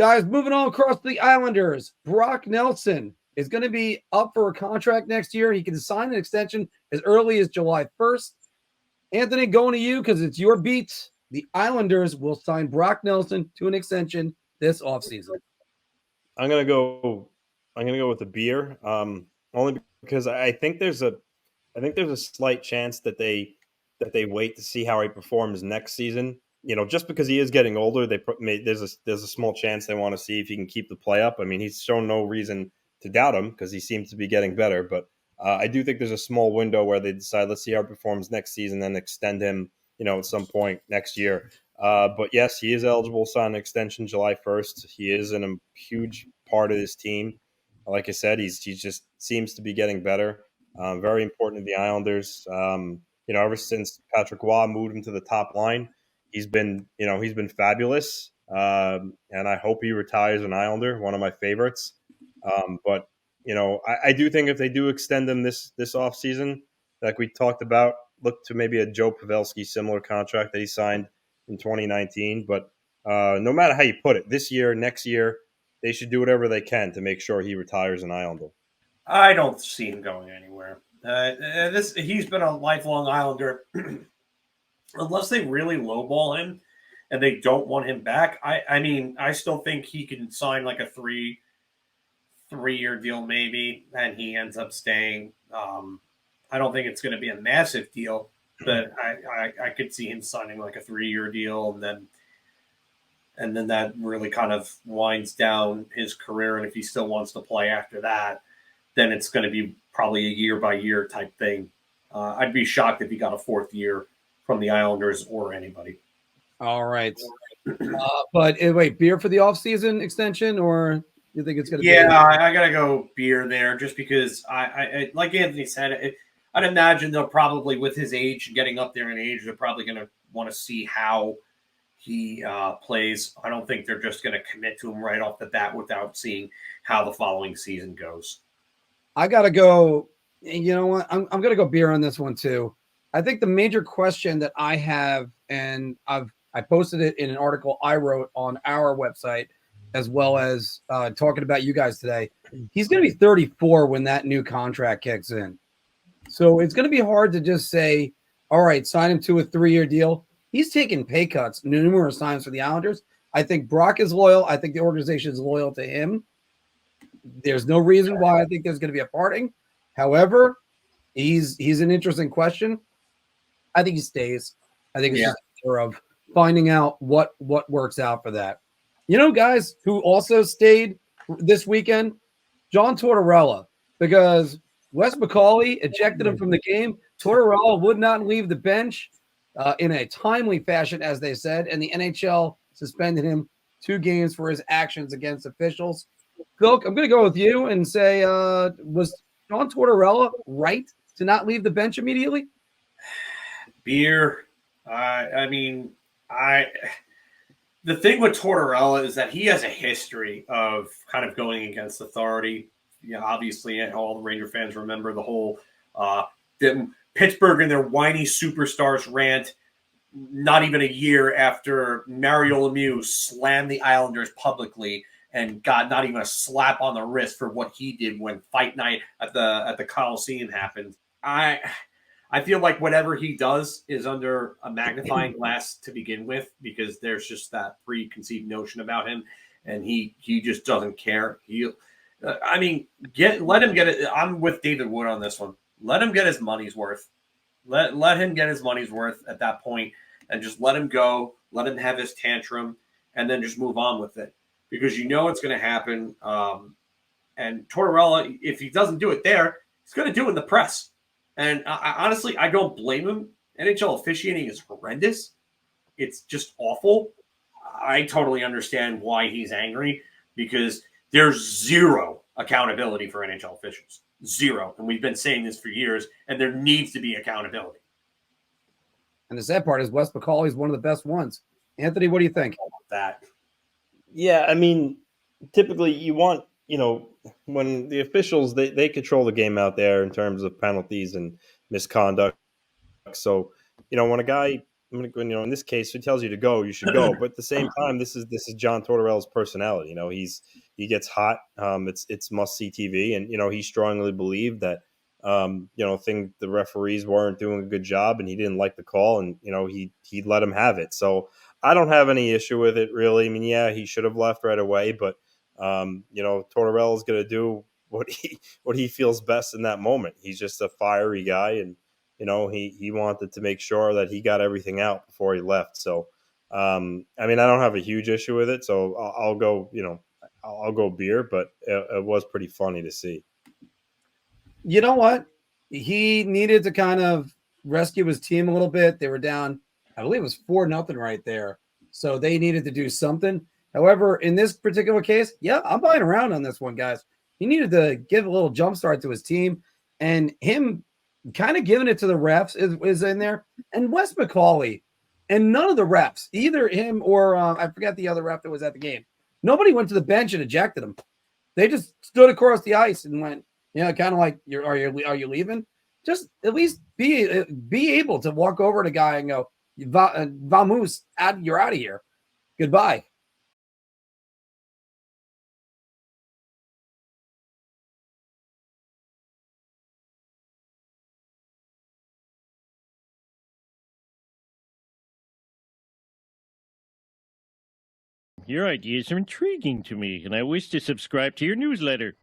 Guys, moving on across the Islanders. Brock Nelson is going to be up for a contract next year. He can sign an extension as early as July 1st. Anthony, going to you because it's your beat. The Islanders will sign Brock Nelson to an extension this offseason. I'm gonna go with the beer. Only because I think there's a slight chance that they wait to see how he performs next season. Just because he is getting older, there's a small chance they want to see if he can keep the play up. I mean, he's shown no reason to doubt him because he seems to be getting better. But I do think there's a small window where they decide, let's see how he performs next season, then extend him, at some point next year. But yes, he is eligible to sign an extension July 1st. He is a huge part of this team. Like I said, he just seems to be getting better. Very important to the Islanders. Ever since Patrick Roy moved him to the top line, he's been fabulous. And I hope he retires an Islander, one of my favorites. But I do think if they do extend him this offseason, like we talked about, look to maybe a Joe Pavelski similar contract that he signed in 2019. But no matter how you put it, this year, next year, they should do whatever they can to make sure he retires an Islander. I don't see him going anywhere. He's been a lifelong Islander. Unless they really lowball him and they don't want him back, I still think he can sign like a three-year deal maybe, and he ends up staying. I don't think it's going to be a massive deal, but I could see him signing like a 3-year deal, and then that really kind of winds down his career. And if he still wants to play after that, then it's going to be probably a year-by-year type thing. I'd be shocked if he got a 4th year from the Islanders or anybody. All right. But wait, beer for the offseason extension, or you think it's going to be? Yeah, I got to go beer there just because I like Anthony said, I'd imagine they'll probably, with his age, getting up there in age, they're probably going to want to see how he plays. I don't think they're just going to commit to him right off the bat without seeing how the following season goes. I got to go. You know what? I'm going to go beer on this one too. I think the major question that I have, and I posted it in an article I wrote on our website, as well as talking about you guys today. He's going to be 34 when that new contract kicks in. So it's going to be hard to just say, all right, sign him to a 3-year deal. He's taken pay cuts numerous times for the Islanders. I think Brock is loyal. I think the organization is loyal to him. There's no reason why I think there's going to be a parting. However, he's an interesting question. I think he stays. I think it's just a matter of finding out what works out for that. Guys who also stayed this weekend, John Tortorella, because Wes McCauley ejected him from the game. Tortorella would not leave the bench in a timely fashion, as they said, and the NHL suspended him 2 games for his actions against officials. Phil, I'm going to go with you and say, was John Tortorella right to not leave the bench immediately? Beer. The thing with Tortorella is that he has a history of kind of going against authority. Obviously, all the Ranger fans remember the whole Pittsburgh and their whiny superstars rant not even a year after Mario Lemieux slammed the Islanders publicly and got not even a slap on the wrist for what he did when fight night at the Coliseum happened. I feel like whatever he does is under a magnifying glass to begin with, because there's just that preconceived notion about him, and he just doesn't care. Let him get it. I'm with David Wood on this one. Let him get his money's worth. Let him get his money's worth at that point, and just let him go. Let him have his tantrum, and then just move on with it, because it's going to happen. And Tortorella, if he doesn't do it there, he's going to do it in the press. And honestly, I don't blame him. NHL officiating is horrendous. It's just awful. I totally understand why he's angry, because there's zero accountability for NHL officials. Zero. And we've been saying this for years, and there needs to be accountability. And the sad part is Wes McCauley is one of the best ones. Anthony, what do you think? That. Yeah, typically you want, when the officials, they control the game out there in terms of penalties and misconduct. So, when a guy in this case, if he tells you to go, you should go. But at the same time, this is John Tortorella's personality. He gets hot. It's must see TV, and he strongly believed that the referees weren't doing a good job, and he didn't like the call, and he let him have it. So I don't have any issue with it, really. I mean, yeah, he should have left right away, but Tortorella's going to do what he feels best in that moment. He's just a fiery guy, and he wanted to make sure that he got everything out before he left. So I mean, I don't have a huge issue with it, so I'll go. I'll go beer, but it was pretty funny to see. You know what? He needed to kind of rescue his team a little bit. They were down, I believe it was 4-0 right there. So they needed to do something. However, in this particular case, yeah, I'm buying around on this one, guys. He needed to give a little jump start to his team, and him kind of giving it to the refs is in there. And Wes McCauley, and none of the refs, either him or I forgot the other ref that was at the game, nobody went to the bench and ejected him. They just stood across the ice and went, kind of like, are you leaving? Just at least be able to walk over to a guy and go, vamos, you're out of here. Goodbye. Your ideas are intriguing to me, and I wish to subscribe to your newsletter.